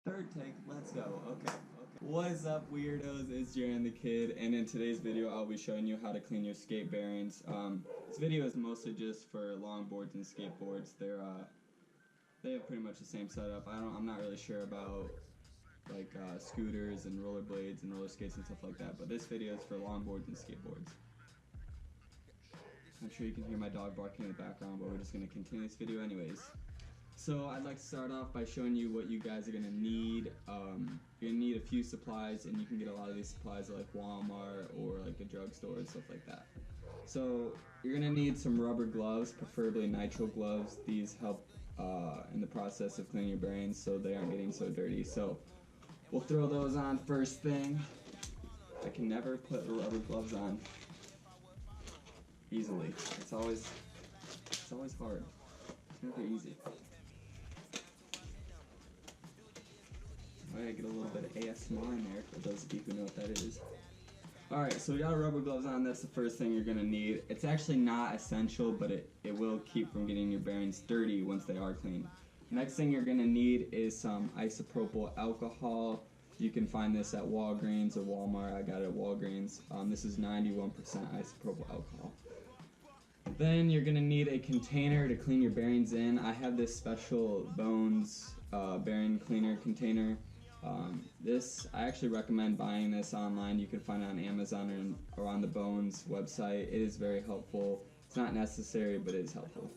Third take, let's go. Okay. What is up, weirdos? It's JeranTheKid, and in today's video, I'll be showing you how to clean your skate bearings. This video is mostly just for longboards and skateboards. They have pretty much the same setup. I'm not really sure about like scooters and rollerblades and roller skates and stuff like that, but this video is for longboards and skateboards. I'm sure you can hear my dog barking in the background, but we're just going to continue this video anyways. So I'd like to start off by showing you what you guys are going to need. You're going to need a few supplies, and you can get a lot of these supplies at like Walmart or like a drugstore and stuff like that. So you're going to need some rubber gloves, preferably nitrile gloves. These help in the process of cleaning your bearings so they aren't getting so dirty. So we'll throw those on first thing. I can never put the rubber gloves on easily. It's always hard. It's never easy. Alright, get a little bit of ASMR in there for those of you who know what that is. Alright, so we got our rubber gloves on. That's the first thing you're going to need. It's actually not essential, but it will keep from getting your bearings dirty once they are clean. Next thing you're going to need is some isopropyl alcohol. You can find this at Walgreens or Walmart. I got it at Walgreens. This is 91% isopropyl alcohol. Then you're going to need a container to clean your bearings in. I have this special Bones bearing cleaner container. I actually recommend buying this online. You can find it on Amazon or on the Bones website. It is very helpful. It's not necessary, but it is helpful.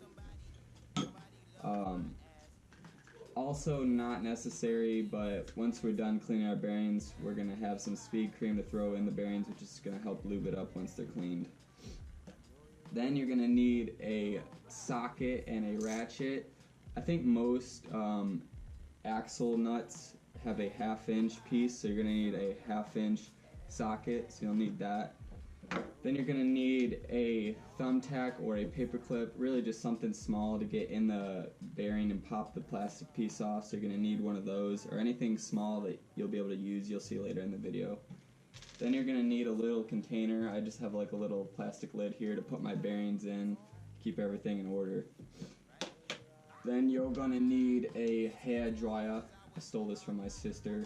Also not necessary, but once we're done cleaning our bearings, we're going to have some speed cream to throw in the bearings, which is going to help lube it up once they're cleaned. Then you're going to need a socket and a ratchet. I think most axle nuts have a 1/2 inch piece, so you're going to need a 1/2 inch socket, so you'll need that. Then you're going to need a thumbtack or a paper clip, really just something small to get in the bearing and pop the plastic piece off, so you're going to need one of those, or anything small that you'll be able to use. You'll see later in the video. Then you're going to need a little container. I just have like a little plastic lid here to put my bearings in, keep everything in order. Then you're going to need a hair dryer. I stole this from my sister.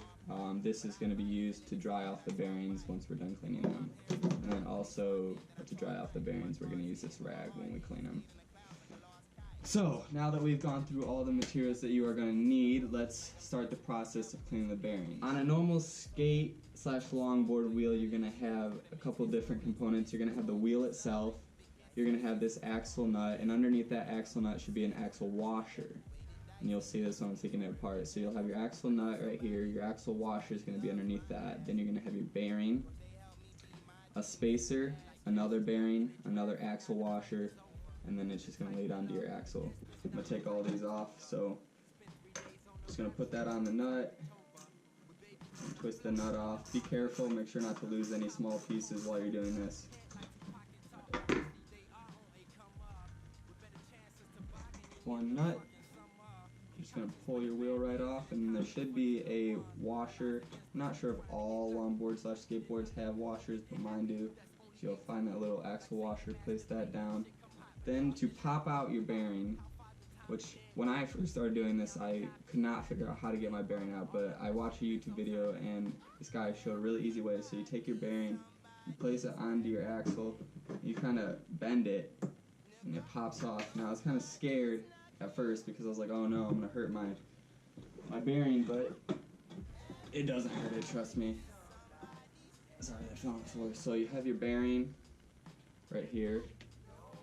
This is going to be used to dry off the bearings once we're done cleaning them. And then also to dry off the bearings, we're going to use this rag when we clean them. So, now that we've gone through all the materials that you are going to need, let's start the process of cleaning the bearings. On a normal skate/longboard wheel, you're going to have a couple different components. You're going to have the wheel itself, you're going to have this axle nut, and underneath that axle nut should be an axle washer. And you'll see this when I'm taking it apart. So you'll have your axle nut right here, your axle washer is going to be underneath that, then you're going to have your bearing, a spacer, another bearing, another axle washer, and then it's just going to lead onto your axle. I'm going to take all these off, so just going to put that on the nut, and twist the nut off. Be careful, make sure not to lose any small pieces while you're doing this. One nut. You're just going to pull your wheel right off, and there should be a washer. I'm not sure if all longboards/skateboards have washers, but mine do. So you'll find that little axle washer, place that down. Then to pop out your bearing, which when I first started doing this, I could not figure out how to get my bearing out, but I watched a YouTube video and this guy showed a really easy way. So you take your bearing, you place it onto your axle, you kind of bend it, and it pops off. Now I was kind of scared at first because I was like, oh no, I'm going to hurt my bearing, but it doesn't hurt it, trust me. Sorry, that fell on the floor. So you have your bearing right here.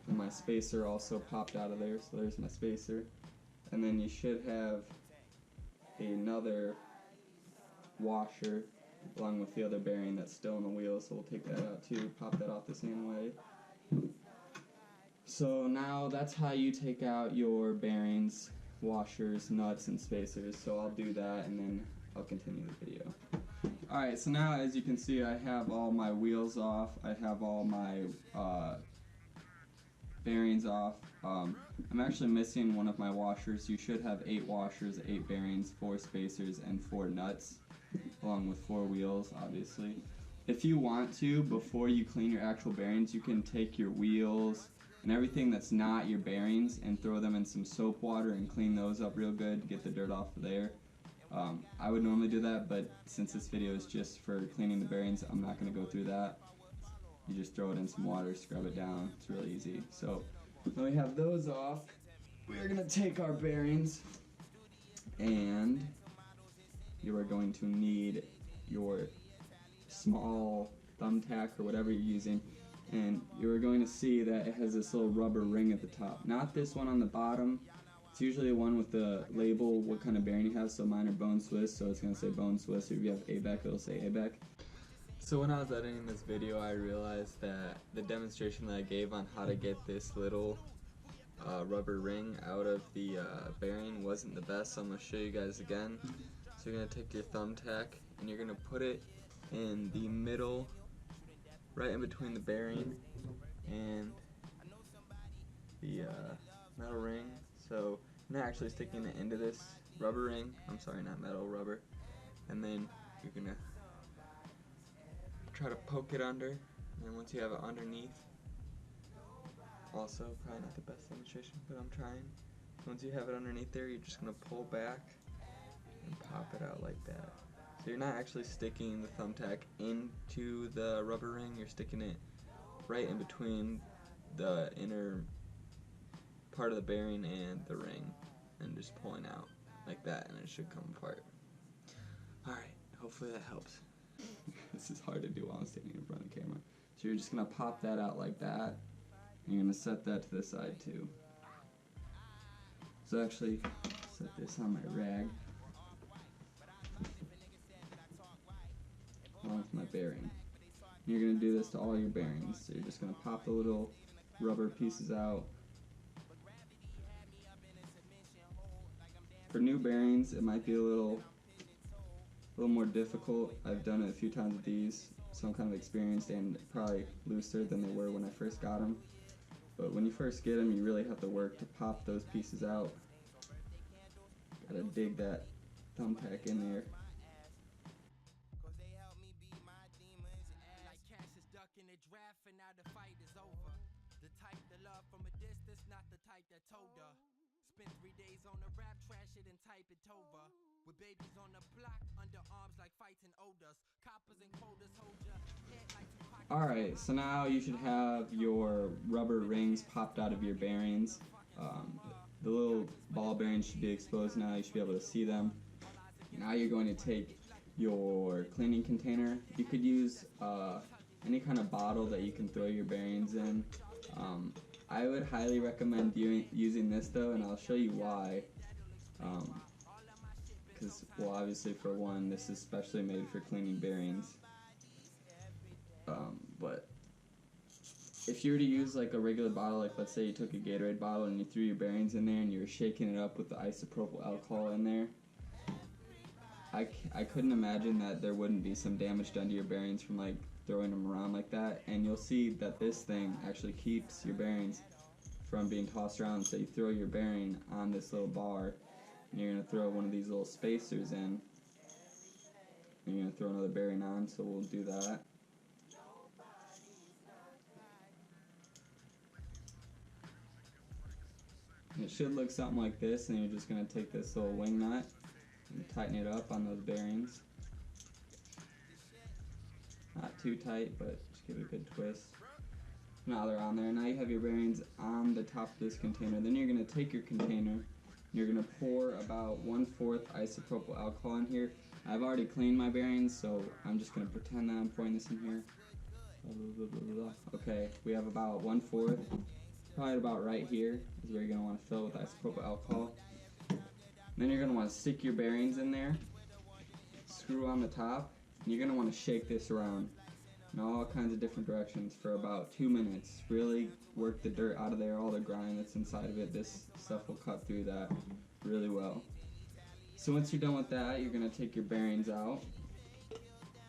And my spacer also popped out of there, so there's my spacer. And then you should have another washer along with the other bearing that's still in the wheel, so we'll take that out too, pop that off the same way. So now that's how you take out your bearings, washers, nuts, and spacers. So I'll do that and then I'll continue the video. Alright, so now as you can see, I have all my wheels off, I have all my bearings off. I'm actually missing one of my washers. You should have 8 washers, 8 bearings, 4 spacers, and 4 nuts, along with 4 wheels, obviously. If you want to, before you clean your actual bearings, you can take your wheels and everything that's not your bearings and throw them in some soap water and clean those up real good, get the dirt off of there. I would normally do that, but since this video is just for cleaning the bearings, I'm not going to go through that. You just throw it in some water, scrub it down. It's really easy. So now we have those off. We're going to take our bearings, and you are going to need your small thumbtack or whatever you're using, and you're going to see that it has this little rubber ring at the top. Not this one on the bottom. It's usually the one with the label, what kind of bearing you have. So mine are Bone Swiss, so it's going to say Bone Swiss. If you have ABEC, it'll say ABEC. So when I was editing this video, I realized that the demonstration that I gave on how to get this little rubber ring out of the bearing wasn't the best, so I'm going to show you guys again. So you're going to take your thumbtack and you're going to put it in the middle, right in between the bearing and the metal ring. So I'm not actually sticking it into this rubber ring, I'm sorry, not metal, rubber. And then you're going to try to poke it under, and then once you have it underneath, also probably not the best demonstration, but I'm trying. Once you have it underneath there, you're just going to pull back and pop it out like that. So you're not actually sticking the thumbtack into the rubber ring, you're sticking it right in between the inner part of the bearing and the ring, and just pulling out like that, and it should come apart. Alright, hopefully that helps. This is hard to do while I'm standing in front of the camera. So you're just going to pop that out like that, and you're going to set that to the side too. So actually, set this on my rag, along with my bearing. And you're going to do this to all your bearings. So you're just going to pop the little rubber pieces out. For new bearings, it might be a little more difficult. I've done it a few times with these, so I'm kind of experienced and probably looser than they were when I first got them. But when you first get them, you really have to work to pop those pieces out. Gotta dig that thumbtack in there. Spent 3 days on the rap, trash it and type it over. With babies on the block, underarms like fighting odors. Coppers and quotas hold your head like two. Alright, so now you should have your rubber rings popped out of your bearings. The little ball bearings should be exposed now, you should be able to see them. Now you're going to take your cleaning container. You could use any kind of bottle that you can throw your bearings in. I would highly recommend using this though, and I'll show you why. Because, well, obviously for one, this is specially made for cleaning bearings. But if you were to use like a regular bottle, like let's say you took a Gatorade bottle and you threw your bearings in there and you were shaking it up with the isopropyl alcohol in there, I couldn't imagine that there wouldn't be some damage done to your bearings from like throwing them around like that. And you'll see that this thing actually keeps your bearings from being tossed around. So you throw your bearing on this little bar, and you're going to throw one of these little spacers in, and you're going to throw another bearing on, so we'll do that. And it should look something like this, and you're just going to take this little wing nut and tighten it up on those bearings. Not too tight, but just give it a good twist. Now they're on there. Now you have your bearings on the top of this container. Then you're going to take your container, and you're going to pour about 1/4 isopropyl alcohol in here. I've already cleaned my bearings, so I'm just going to pretend that I'm pouring this in here. Okay, we have about 1/4. Probably about right here is where you're going to want to fill with isopropyl alcohol. Then you're going to want to stick your bearings in there, screw on the top, and you're going to want to shake this around in all kinds of different directions for about 2 minutes. Really work the dirt out of there, all the grime that's inside of it. This stuff will cut through that really well. So once you're done with that, you're going to take your bearings out.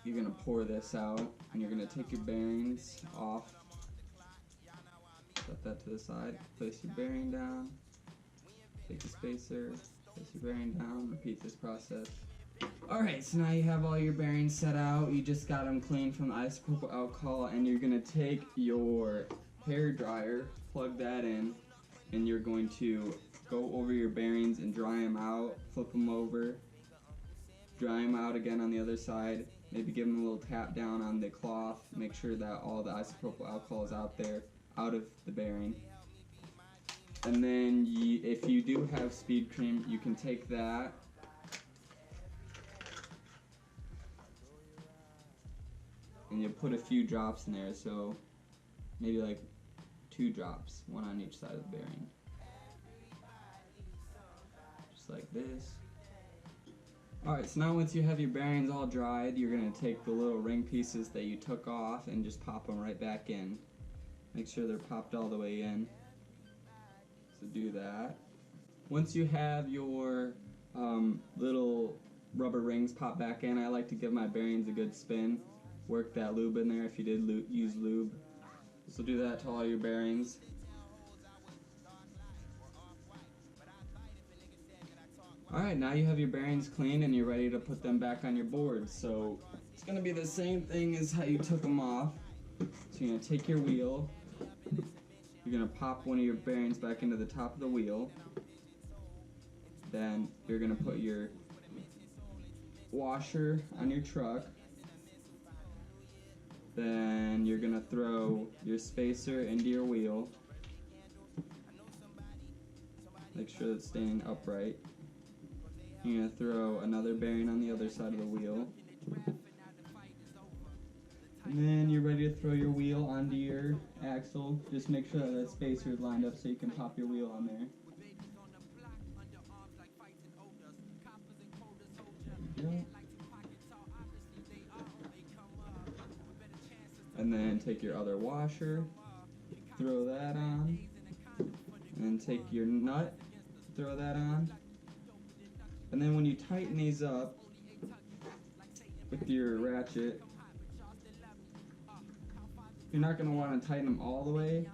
You're going to pour this out, and you're going to take your bearings off. Set that to the side. Place your bearing down. Take the spacer. Place your bearing down. Repeat this process. Alright, so now you have all your bearings set out. You just got them cleaned from the isopropyl alcohol, and you're going to take your hair dryer, plug that in, and you're going to go over your bearings and dry them out, flip them over, dry them out again on the other side. Maybe give them a little tap down on the cloth. Make sure that all the isopropyl alcohol is out there, out of the bearing. And then if you do have speed cream, you can take that and you put a few drops in there, so maybe like 2 drops, 1 on each side of the bearing. Just like this. Alright, so now once you have your bearings all dried, you're going to take the little ring pieces that you took off and just pop them right back in. Make sure they're popped all the way in. So do that. Once you have your little rubber rings pop back in, I like to give my bearings a good spin. Work that lube in there if you did use lube. So do that to all your bearings. Alright, now you have your bearings clean and you're ready to put them back on your board. So it's going to be the same thing as how you took them off. So you're going to take your wheel. You're going to pop one of your bearings back into the top of the wheel. Then you're going to put your washer on your truck. Then you're going to throw your spacer into your wheel. Make sure it's staying upright. You're going to throw another bearing on the other side of the wheel. And then you're ready to throw your wheel onto your axle. Just make sure that spacer is lined up so you can pop your wheel on there. There you go. And then take your other washer, throw that on, and then take your nut, throw that on. And then when you tighten these up with your ratchet, you're not going to want to tighten them all the way.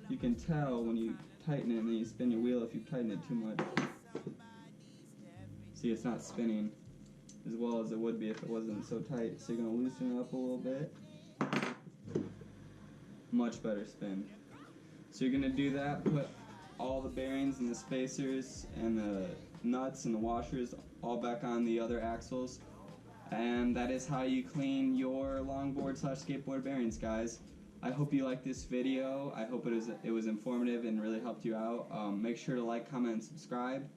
You can tell when you tighten it and then you spin your wheel if you tighten it too much. See, it's not spinning as well as it would be if it wasn't so tight. So you're going to loosen it up a little bit. Much better spin. So you're going to do that, put all the bearings and the spacers and the nuts and the washers all back on the other axles. And that is how you clean your longboard/skateboard bearings, guys. I hope you liked this video. I hope it was informative and really helped you out. Make sure to like, comment, and subscribe.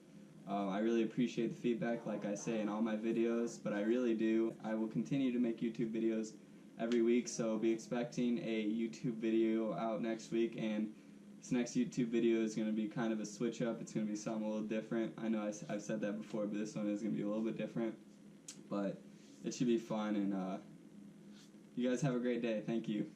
I really appreciate the feedback, like I say in all my videos, but I really do. I will continue to make YouTube videos every week, so be expecting a YouTube video out next week, and this next YouTube video is going to be kind of a switch up. It's going to be something a little different. I know I've said that before, but this one is going to be a little bit different, but it should be fun, and you guys have a great day. Thank you.